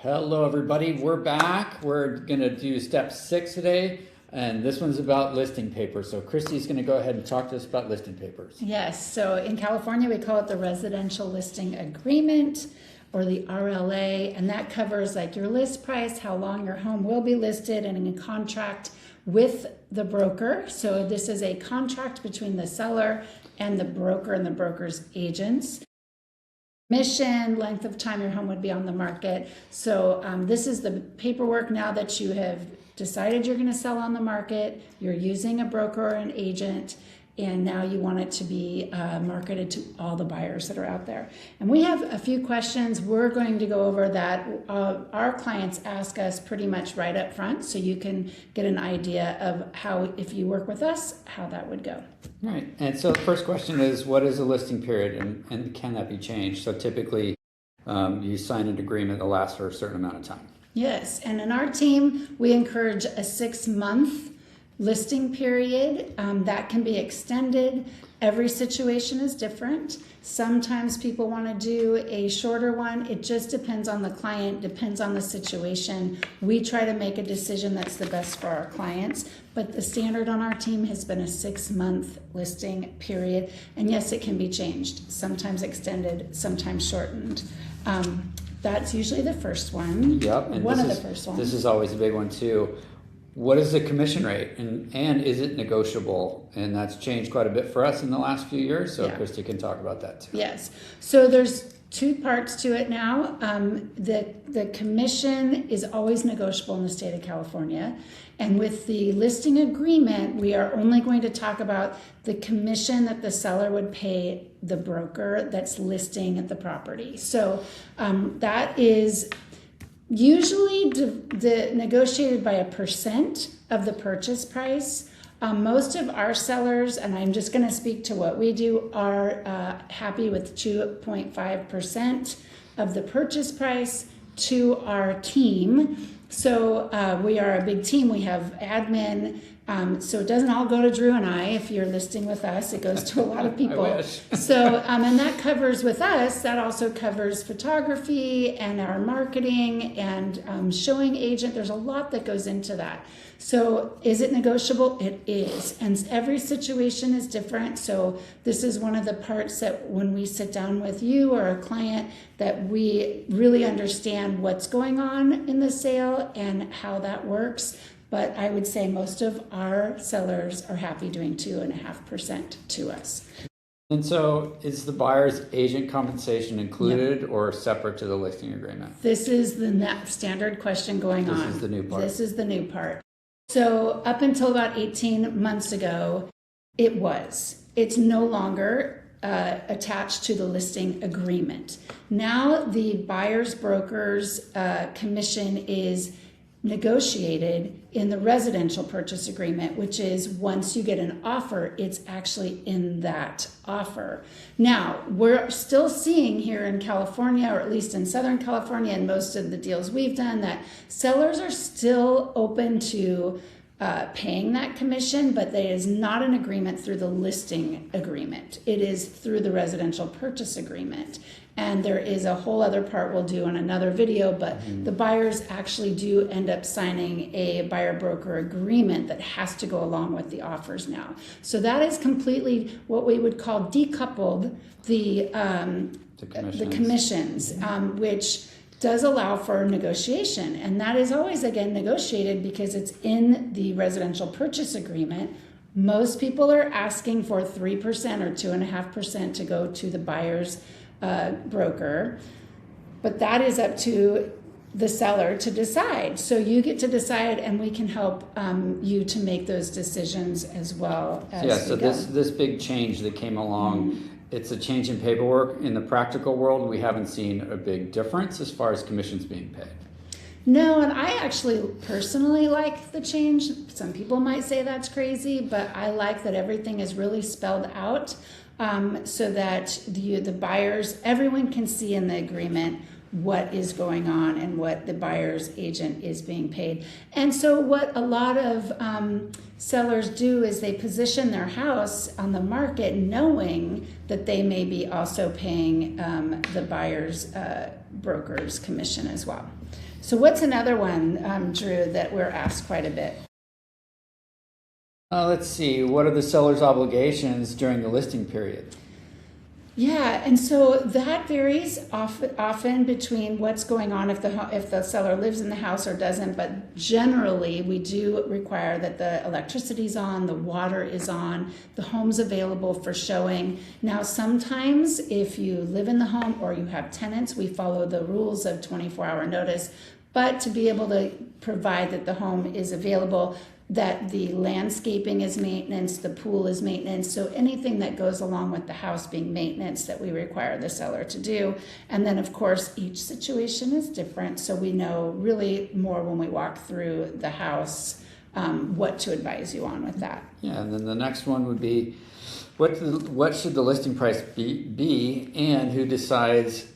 Hello everybody, we're back. We're gonna do step 6 today, and this one's about listing papers. So Christy's gonna go ahead and talk to us about listing papers. Yes, so in California we call it the Residential Listing Agreement, or the RLA, and that covers like your list price, how long your home will be listed, and in contract with the broker. So this is a contract between the seller and the broker and the broker's agents. Commission, length of time your home would be on the market. So this is the paperwork now that you have decided you're going to sell on the market, you're using a broker or an agent, and now you want it to be marketed to all the buyers that are out there. And we have a few questions we're going to go over that our clients ask us pretty much right up front, so you can get an idea of how, if you work with us, how that would go. Right, and so the first question is, what is a listing period, and can that be changed? So typically you sign an agreement that lasts for a certain amount of time. Yes, and in our team, we encourage a 6-month listing period. That can be extended. Every situation is different. Sometimes people want to do a shorter one. It just depends on the client, depends on the situation. We try to make a decision that's the best for our clients, but the standard on our team has been a 6-month listing period. And yes, it can be changed, sometimes extended, sometimes shortened. That's usually the first one. Yep, and one of the first ones. This is always a big one too. What is the commission rate, and is it negotiable? And that's changed quite a bit for us in the last few years, so yeah. Christy can talk about that too. Yes, so there's 2 parts to it now. The commission is always negotiable in the state of California, and with the listing agreement, we are only going to talk about the commission that the seller would pay the broker that's listing the property. So that is usually negotiated by a percent of the purchase price. Most of our sellers, and I'm just going to speak to what we do, are happy with 2.5% of the purchase price to our team. So we are a big team. We have admin. So it doesn't all go to Drew and I. If you're listing with us, it goes to a lot of people. I wish. So, and that covers with us, that also covers photography and our marketing and showing agent. There's a lot that goes into that. So is it negotiable? It is. And every situation is different. So this is one of the parts that when we sit down with you or a client, that we really understand what's going on in the sale and how that works. But I would say most of our sellers are happy doing 2.5% to us. And so is the buyer's agent compensation included or separate to the listing agreement? This is the standard question going on. This is the new part. This is the new part. So up until about 18 months ago, it was. It's no longer attached to the listing agreement. Now the buyer's broker's commission is negotiated in the residential purchase agreement, which is once you get an offer, it's actually in that offer. Now, we're still seeing here in California, or at least in Southern California and most of the deals we've done, that sellers are still open to paying that commission, but there is not an agreement through the listing agreement. It is through the residential purchase agreement. And there is a whole other part we'll do in another video, but the buyers actually do end up signing a buyer-broker agreement that has to go along with the offers now. So that is completely what we would call decoupled the commissions, which does allow for negotiation. And that is always, again, negotiated because it's in the residential purchase agreement. Most people are asking for 3% or 2.5% to go to the buyer's broker, but that is up to the seller to decide. So you get to decide, and we can help you to make those decisions as well as so this big change that came along, it's a change in paperwork. In the practical world, we haven't seen a big difference as far as commissions being paid. No, and I actually personally like the change. Some people might say that's crazy, but I like that everything is really spelled out so that the buyers, everyone can see in the agreement what is going on and what the buyer's agent is being paid. And so what a lot of sellers do is they position their house on the market knowing that they may be also paying the buyer's broker's commission as well. So what's another one, Drew, that we're asked quite a bit? Let's see. What are the seller's obligations during the listing period? Yeah, and so that varies often between what's going on if the seller lives in the house or doesn't, but generally we do require that the electricity's on, the water is on, the home's available for showing. Now sometimes if you live in the home or you have tenants, we follow the rules of 24-hour notice, but to be able to provide that the home is available, that the landscaping is maintenance, the pool is maintenance, so anything that goes along with the house being maintenance that we require the seller to do. And then of course each situation is different, so we know really more when we walk through the house what to advise you on with that. Yeah, and then the next one would be what should the listing price be and who decides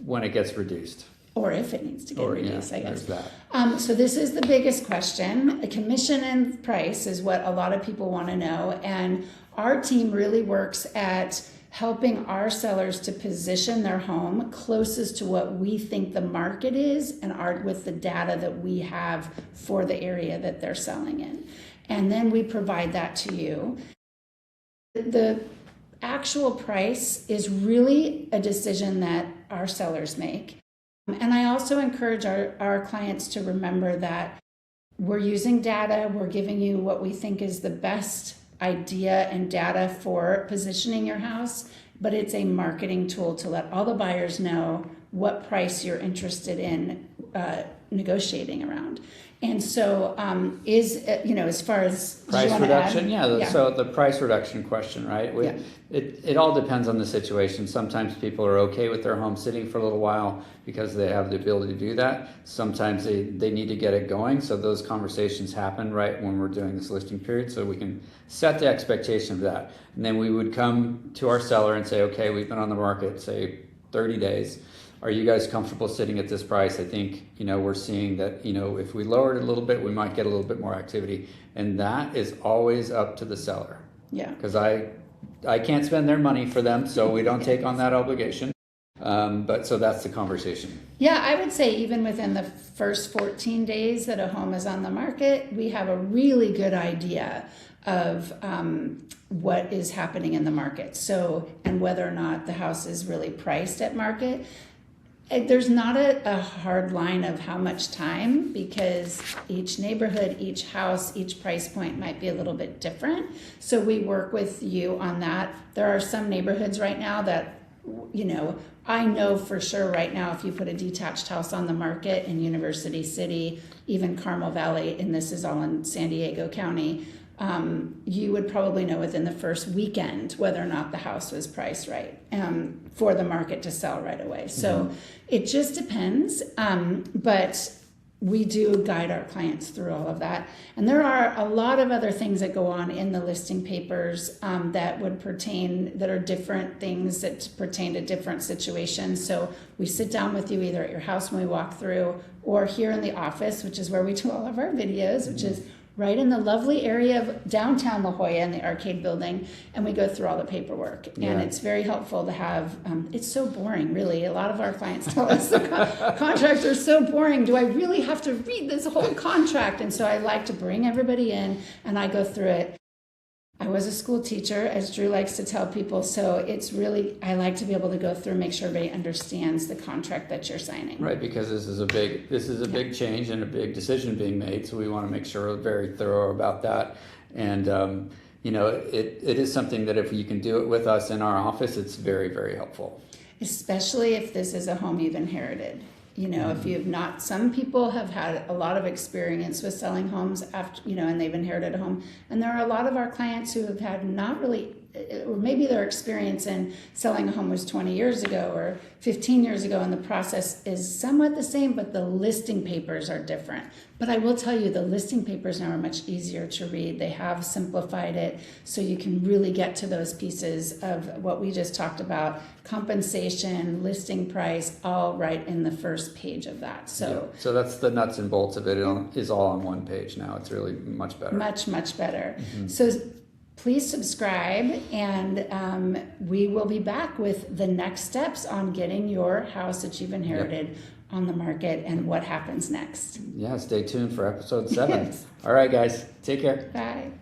when it gets reduced? Or if it needs to get reduced, I guess. There's that. So this is the biggest question. A commission and price is what a lot of people want to know. And our team really works at helping our sellers to position their home closest to what we think the market is and with the data that we have for the area that they're selling in. And then we provide that to you. The actual price is really a decision that our sellers make. And I also encourage our clients to remember that we're using data, we're giving you what we think is the best idea and data for positioning your house, but it's a marketing tool to let all the buyers know what price you're interested in negotiating around. And so as far as price reduction, so the price reduction question, right? It all depends on the situation. Sometimes people are okay with their home sitting for a little while because they have the ability to do that. Sometimes they need to get it going. So those conversations happen right when we're doing this listing period, so we can set the expectation of that. And then we would come to our seller and say, okay, we've been on the market, say 30 days. Are you guys comfortable sitting at this price? I think, we're seeing that, if we lower it a little bit, we might get a little bit more activity. And that is always up to the seller. Yeah. Because I can't spend their money for them, so we don't take on that obligation. But so that's the conversation. Yeah, I would say even within the first 14 days that a home is on the market, we have a really good idea of what is happening in the market. So, and whether or not the house is really priced at market. There's not a hard line of how much time, because each neighborhood, each house, each price point might be a little bit different. So we work with you on that. There are some neighborhoods right now that, I know for sure right now if you put a detached house on the market in University City, even Carmel Valley, and this is all in San Diego County, you would probably know within the first weekend whether or not the house was priced right for the market to sell right away. So it just depends, but we do guide our clients through all of that. And there are a lot of other things that go on in the listing papers that are different things that pertain to different situations. So we sit down with you either at your house when we walk through or here in the office, which is where we do all of our videos, which is right in the lovely area of downtown La Jolla in the arcade building, and we go through all the paperwork. Yeah. And it's very helpful to have, it's so boring, really. A lot of our clients tell us the contracts are so boring. Do I really have to read this whole contract? And so I like to bring everybody in, and I go through it. I was a school teacher, as Drew likes to tell people, so it's really, I like to be able to go through and make sure everybody understands the contract that you're signing. Right, because this is a big change and a big decision being made, so we want to make sure we're very thorough about that. And it is something that if you can do it with us in our office, it's very, very helpful. Especially if this is a home you've inherited. If you have not, some people have had a lot of experience with selling homes after, and they've inherited a home. And there are a lot of our clients who have had not really or maybe their experience in selling a home was 20 years ago or 15 years ago, and the process is somewhat the same, but the listing papers are different. But I will tell you, the listing papers now are much easier to read. They have simplified it so you can really get to those pieces of what we just talked about: compensation, listing price, all right in the first page of that. So that's the nuts and bolts of it. It is all on one page now. It's really much better. Much better. So please subscribe, and we will be back with the next steps on getting your house that you've inherited on the market and what happens next. Yeah, stay tuned for episode 7. Yes. All right, guys. Take care. Bye.